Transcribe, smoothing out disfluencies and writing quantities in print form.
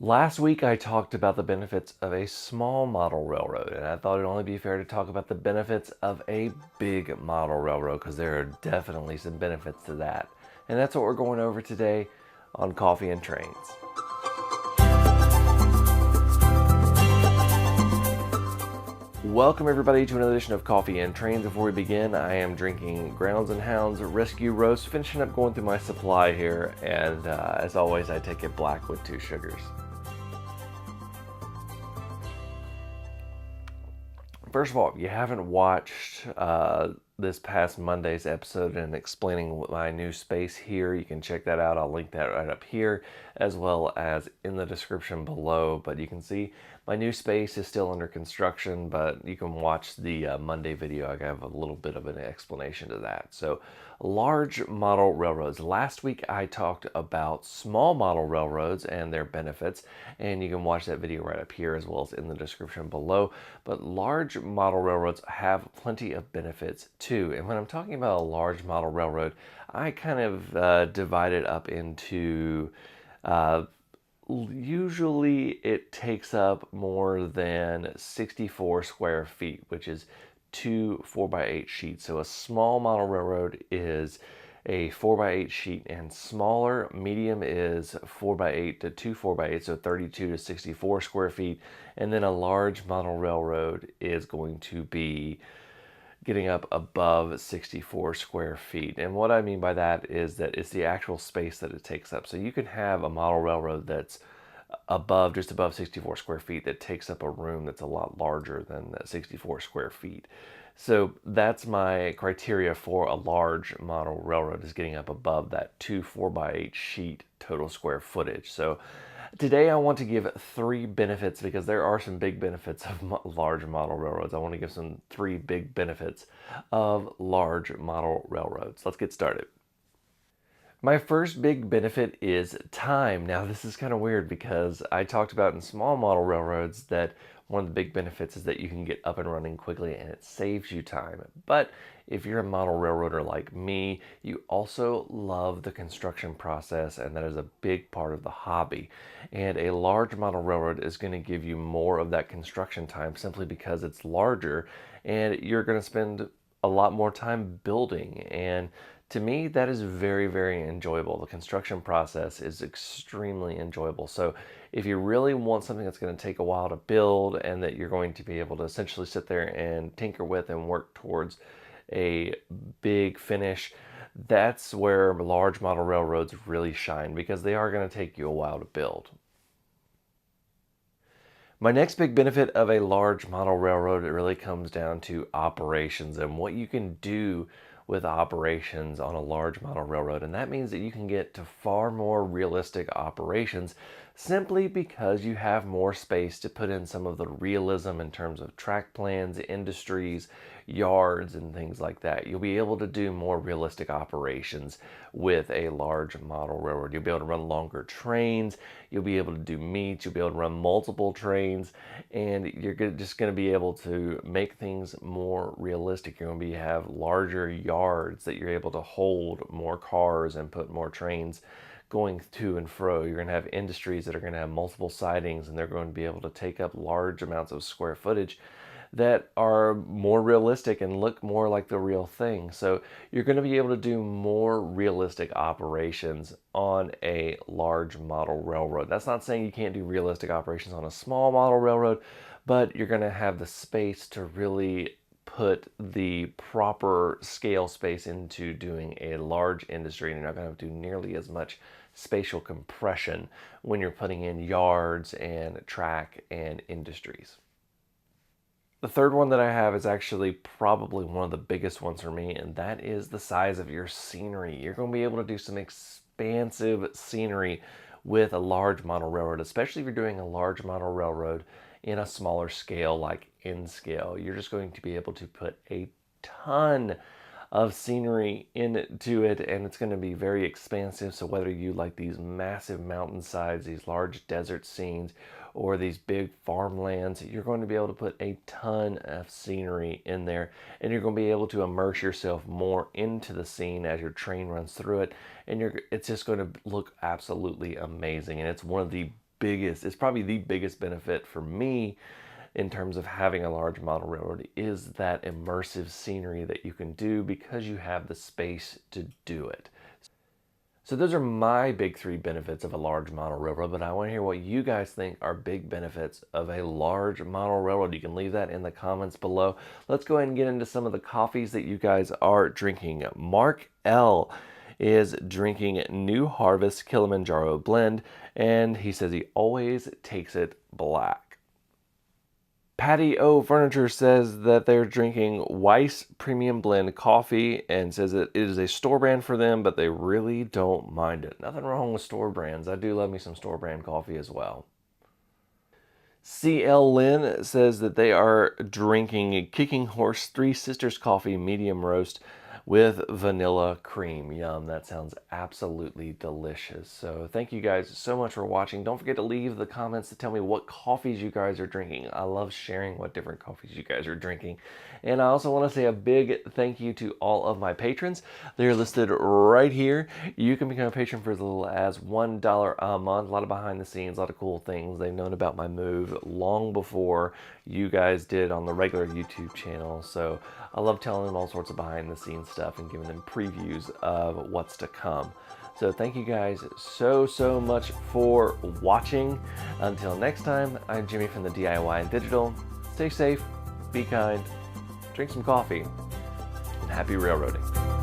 Last week I talked about the benefits of a small model railroad, and I thought it'd only be fair to talk about the benefits of a big model railroad because there are definitely some benefits to that. And that's what we're going over today on Coffee and Trains. Welcome everybody to another edition of Coffee and Trains. Before we begin, I am drinking Grounds and Hounds Rescue Roast, finishing up going through my supply here, and as always I take it black with 2 sugars. First of all, if you haven't watched this past Monday's episode and explaining my new space here, you can check that out. I'll link that right up here as well as in the description below. But you can see my new space is still under construction, but you can watch the Monday video. I have a little bit of an explanation to that. So large model railroads. Last week I talked about small model railroads and their benefits, and you can watch that video right up here as well as in the description below. But large model railroads have plenty of benefits too. And when I'm talking about a large model railroad, I kind of divide it up into usually it takes up more than 64 square feet, which is 2 4x8 sheets. So a small model railroad is a 4x8 sheet, and smaller, medium is 4x8 to 2 4x8, so 32 to 64 square feet. And then a large model railroad is going to be getting up above 64 square feet. And what I mean by that is that it's the actual space that it takes up. So you can have a model railroad that's just above 64 square feet that takes up a room that's a lot larger than that 64 square feet. So that's my criteria for a large model railroad, is getting up above that 2 4x8 sheet total square footage. So today I want to give 3 benefits, because there are some big benefits of large model railroads. I want to give 3 big benefits of large model railroads. Let's get started. My first big benefit is time. Now this is kind of weird because I talked about in small model railroads that one of the big benefits is that you can get up and running quickly and it saves you time. But if you're a model railroader like me, you also love the construction process, and that is a big part of the hobby. And a large model railroad is going to give you more of that construction time simply because it's larger and you're going to spend a lot more time building. And to me, that is very, very enjoyable. The construction process is extremely enjoyable. So if you really want something that's going to take a while to build and that you're going to be able to essentially sit there and tinker with and work towards a big finish, that's where large model railroads really shine, because they are going to take you a while to build. My next big benefit of a large model railroad, it really comes down to operations and what you can do with operations on a large model railroad. And that means that you can get to far more realistic operations simply because you have more space to put in some of the realism in terms of track plans, industries, yards, and things like that. You'll be able to do more realistic operations with a large model railroad. You'll be able to run longer trains, you'll be able to do meets, you'll be able to run multiple trains, and you're just going to be able to make things more realistic. You're going to have larger yards that you're able to hold more cars and put more trains going to and fro. You're going to have industries that are going to have multiple sidings, and they're going to be able to take up large amounts of square footage that are more realistic and look more like the real thing. So you're going to be able to do more realistic operations on a large model railroad. That's not saying you can't do realistic operations on a small model railroad, but you're going to have the space to really put the proper scale space into doing a large industry, and you're not going to do nearly as much spatial compression when you're putting in yards and track and industries. The third one that I have is actually probably one of the biggest ones for me, and that is the size of your scenery. You're going to be able to do some expansive scenery with a large model railroad, especially if you're doing a large model railroad in a smaller scale like N scale. You're just going to be able to put a ton of scenery into it, and it's going to be very expansive. So whether you like these massive mountainsides, these large desert scenes, or these big farmlands, you're going to be able to put a ton of scenery in there, and you're going to be able to immerse yourself more into the scene as your train runs through it, and it's just going to look absolutely amazing. And it's one of the it's probably the biggest benefit for me in terms of having a large model railroad, is that immersive scenery that you can do because you have the space to do it. So those are my big 3 benefits of a large model railroad, but I want to hear what you guys think are big benefits of a large model railroad. You can leave that in the comments below. Let's go ahead and get into some of the coffees that you guys are drinking. Mark L is drinking New Harvest Kilimanjaro blend, and he says he always takes it black. Patty O Furniture says that they're drinking Weiss Premium Blend coffee and says that it is a store brand for them, but they really don't mind it. Nothing wrong with store brands. I do love me some store brand coffee as well. CL Lynn says that they are drinking Kicking Horse Three Sisters coffee medium roast with vanilla cream. Yum, that sounds absolutely delicious. So thank you guys so much for watching. Don't forget to leave the comments to tell me what coffees you guys are drinking. I love sharing what different coffees you guys are drinking. And I also want to say a big thank you to all of my patrons. They're listed right here. You can become a patron for as little as $1 a month. A lot of behind the scenes, a lot of cool things. They've known about my move long before you guys did on the regular YouTube channel. So I love telling them all sorts of behind the scenes stuff and giving them previews of what's to come. So thank you guys so much for watching. Until next time, I'm Jimmy from the DIY and Digital. Stay safe, be kind, drink some coffee, and happy railroading.